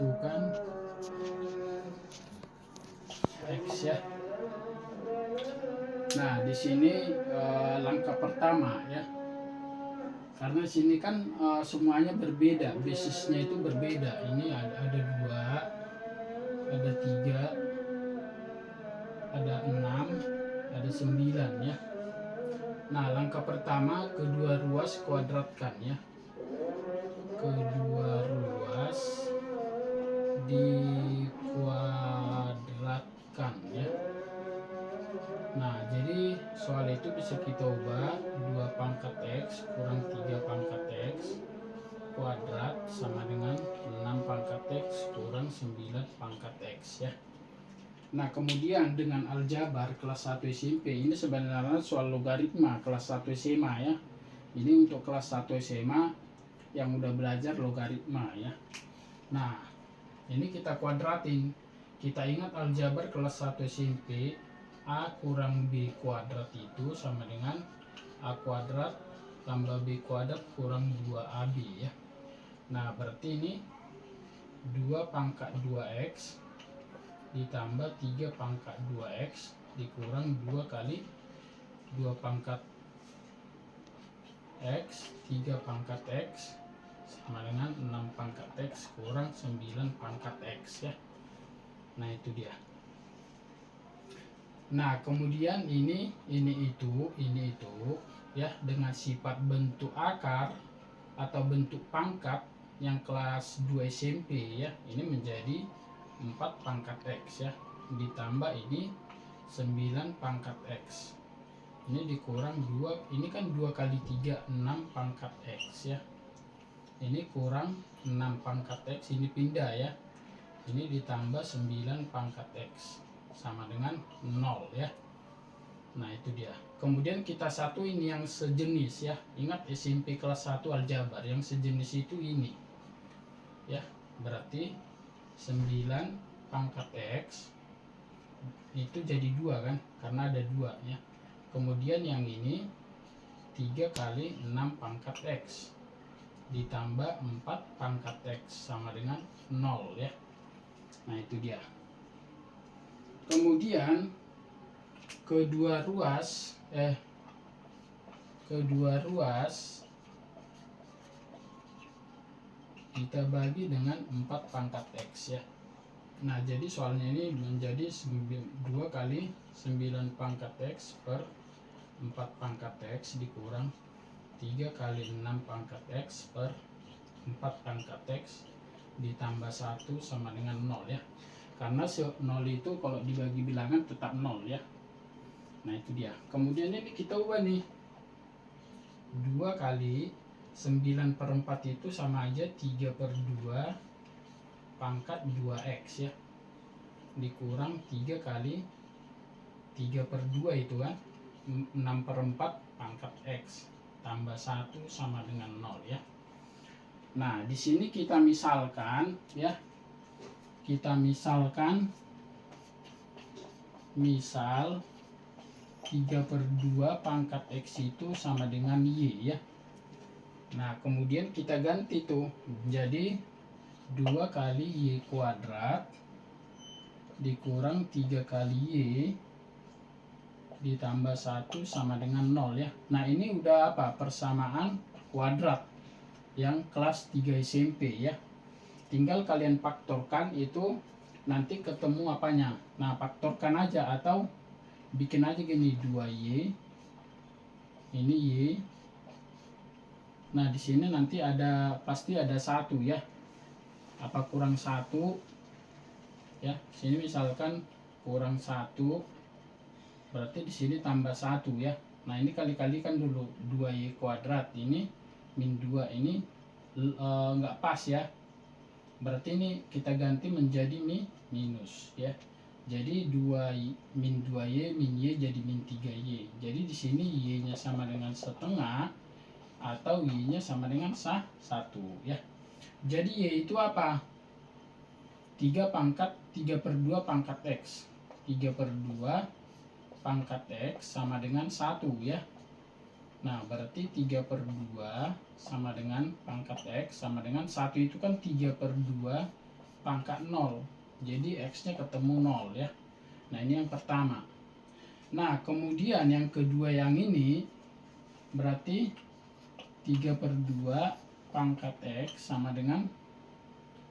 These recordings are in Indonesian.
tentukan X ya. Nah, di sini langkah pertama ya. Karena sini kan semuanya berbeda, basisnya itu berbeda. Ini ada 2, ada 3, ada 6, ada 9 ya. Nah, langkah pertama kedua ruas kuadratkan ya. Kedua ruas dikuadratkan ya. Nah, jadi soal itu bisa kita ubah 2 pangkat X kurang 3 pangkat X kuadrat sama dengan 6 pangkat X kurang 9 pangkat X ya. Nah, kemudian dengan aljabar kelas 1 SMP, ini sebenarnya soal logaritma kelas 1 SMA ya. Ini untuk kelas 1 SMA yang udah belajar logaritma ya. Nah, ini kita kuadratin. Kita ingat aljabar kelas 1 SMP, A kurang B kuadrat itu sama dengan A kuadrat tambah B kuadrat kurang 2AB ya. Nah, berarti ini 2 pangkat 2X ditambah 3 pangkat 2X dikurang 2 kali 2 pangkat X 3 pangkat X sama dengan 6 pangkat X kurang 9 pangkat X ya. Nah, itu dia. Nah, kemudian ini itu ya, dengan sifat bentuk akar atau bentuk pangkat yang kelas 2 SMP ya, ini menjadi 4 pangkat X ya, ditambah ini 9 pangkat X. Ini dikurang 2, ini kan 2 kali 3 6 pangkat X ya. Ini kurang 6 pangkat X, ini pindah ya. Ini ditambah 9 pangkat X sama dengan 0 ya. Nah, itu dia. Kemudian kita satuin yang sejenis ya. Ingat SMP kelas 1 aljabar yang sejenis itu ini. Ya, berarti 9 pangkat X itu jadi 2 kan, karena ada 2 ya. Kemudian yang ini 3 kali 6 pangkat X ditambah 4 pangkat X sama dengan 0 ya. Nah, itu dia. Kemudian kedua ruas kita bagi dengan 4 pangkat X ya. Nah, jadi soalnya ini menjadi 2 kali 9 pangkat X per 4 pangkat X dikurang 3 kali 6 pangkat X per 4 pangkat X ditambah 1 sama dengan 0 ya. Karena 0 itu kalau dibagi bilangan tetap 0 ya. Nah, itu dia. Kemudian ini kita ubah nih. 2 kali 9 per 4 itu sama aja 3 per 2 pangkat 2X ya. Dikurang 3 kali 3 per 2 itu kan 6 per 4 pangkat X tambah 1 sama dengan 0 ya. Nah, di sini kita misalkan ya. Misal 3 per 2 pangkat X itu sama dengan Y ya. Nah, kemudian kita ganti tuh. Jadi 2 kali Y kuadrat dikurang 3 kali Y ditambah 1 sama dengan 0 ya. Nah, ini udah apa? Persamaan kuadrat yang kelas 3 SMP ya. Tinggal kalian faktorkan itu nanti ketemu apanya. Nah, faktorkan aja atau bikin aja gini 2Y. Ini Y. Nah, di sini nanti pasti ada 1 ya. Apa kurang 1? Ya, sini misalkan kurang 1. Berarti di sini tambah 1 ya. Nah, ini kali-kalikan dulu 2Y kuadrat ini min 2 ini enggak pas ya. Berarti ini kita ganti menjadi minus ya. Jadi 2 min 2Y min Y jadi min 3Y. Jadi di sini Y-nya sama dengan setengah atau Y-nya sama dengan 1 ya. Jadi Y itu apa? 3 per 2 pangkat X. 3 per 2 pangkat X sama dengan 1 ya. Nah, berarti 3 per 2 sama dengan pangkat X sama dengan 1 itu kan 3 per 2 pangkat 0. Jadi X-nya ketemu 0 ya. Nah ini yang pertama. Nah kemudian yang kedua yang ini berarti 3/2 pangkat X sama dengan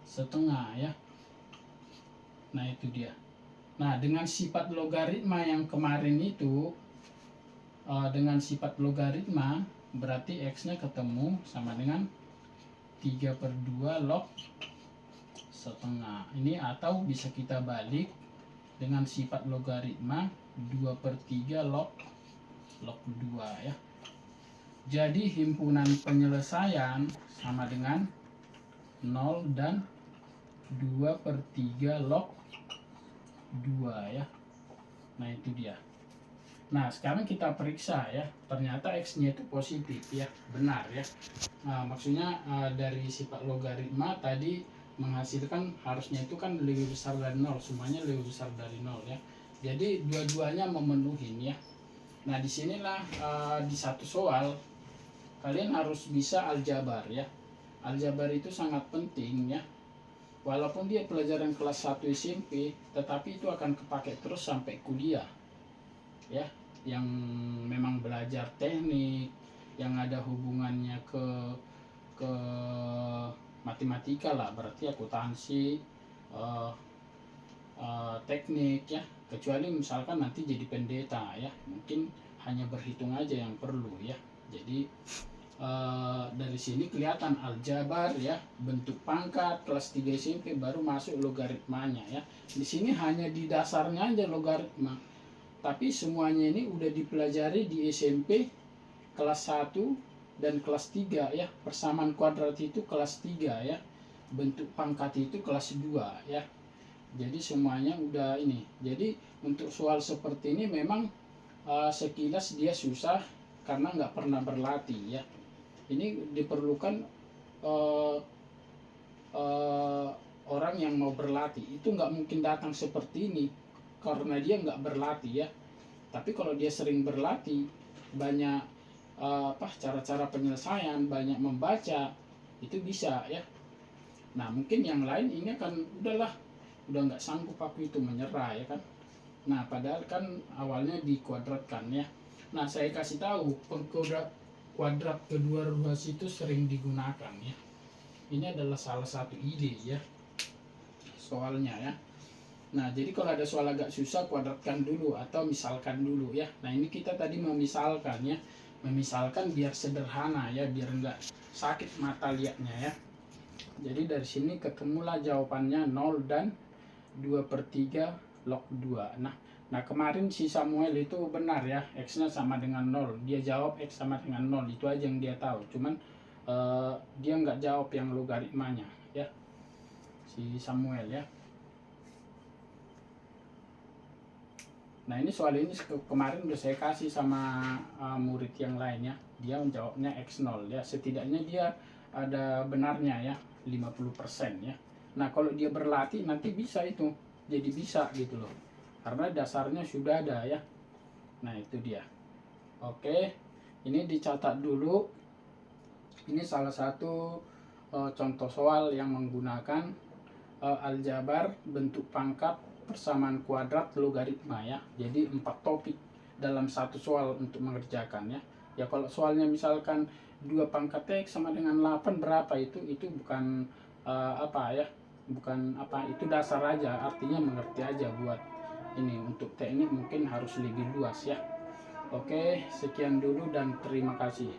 setengah ya. Nah itu dia. Nah dengan sifat logaritma yang kemarin itu, dengan sifat logaritma berarti X-nya ketemu sama dengan 3/2 log setengah. Ini atau bisa kita balik dengan sifat logaritma 2/3 log 2 ya. Jadi himpunan penyelesaian sama dengan 0 dan 2/3 log 2 ya. Nah itu dia. Nah sekarang kita periksa ya, ternyata X-nya itu positif ya, benar ya. Nah maksudnya dari sifat logaritma tadi menghasilkan harusnya itu kan lebih besar dari 0, semuanya lebih besar dari 0 ya. Jadi dua-duanya memenuhi ya. Nah disinilah di satu soal kalian harus bisa aljabar ya. Aljabar itu sangat penting ya. Walaupun dia pelajaran kelas 1 SMP, tetapi itu akan kepake terus sampai kuliah ya. Yang memang belajar teknik, yang ada hubungannya ke matematika lah, berarti akuntansi, teknik ya. Kecuali misalkan nanti jadi pendeta ya, mungkin hanya berhitung aja yang perlu ya. Jadi dari sini kelihatan aljabar ya, bentuk pangkat kelas 3 SMP, baru masuk logaritmanya ya. Di sini hanya di dasarnya aja logaritma. Tapi semuanya ini udah dipelajari di SMP kelas 1 dan kelas 3 ya. Persamaan kuadrat itu kelas 3 ya. Bentuk pangkat itu kelas 2 ya. Jadi semuanya udah ini. Jadi untuk soal seperti ini memang sekilas dia susah karena nggak pernah berlatih ya. Ini diperlukan orang yang mau berlatih. Itu nggak mungkin datang seperti ini karena dia nggak berlatih ya. Tapi kalau dia sering berlatih, banyak cara-cara penyelesaian, banyak membaca, itu bisa ya. Nah mungkin yang lain ini kan udah nggak sanggup aku itu, menyerah ya kan. Nah padahal kan awalnya dikuadratkan ya. Nah saya kasih tahu kuadrat kedua ruas itu sering digunakan ya. Ini adalah salah satu ide ya soalnya ya. Nah jadi kalau ada soal agak susah, kuadratkan dulu atau misalkan dulu ya. Nah ini kita tadi memisalkan ya, memisalkan biar sederhana ya, biar enggak sakit mata liatnya ya. Jadi dari sini ketemulah jawabannya 0 dan 2/3 log 2. Nah kemarin si Samuel itu benar ya, X-nya sama dengan 0. Dia jawab X sama dengan 0, itu aja yang dia tahu. Cuman dia nggak jawab yang logaritmanya ya, si Samuel ya. Nah ini soal ini kemarin udah saya kasih sama murid yang lainnya. Dia menjawabnya X0 ya, setidaknya dia ada benarnya ya, 50% ya. Nah kalau dia berlatih nanti bisa itu, jadi bisa gitu loh, karena dasarnya sudah ada ya. Nah itu dia. Oke, ini dicatat dulu. Ini salah satu contoh soal yang menggunakan aljabar, bentuk pangkat, persamaan kuadrat, logaritma ya. Jadi 4 topik dalam satu soal untuk mengerjakan ya. Ya kalau soalnya misalkan 2 pangkat X sama dengan 8 berapa, itu bukan apa ya, bukan apa, itu dasar aja, artinya mengerti aja. Buat ini untuk teknik mungkin harus lebih luas ya. Oke, sekian dulu dan terima kasih.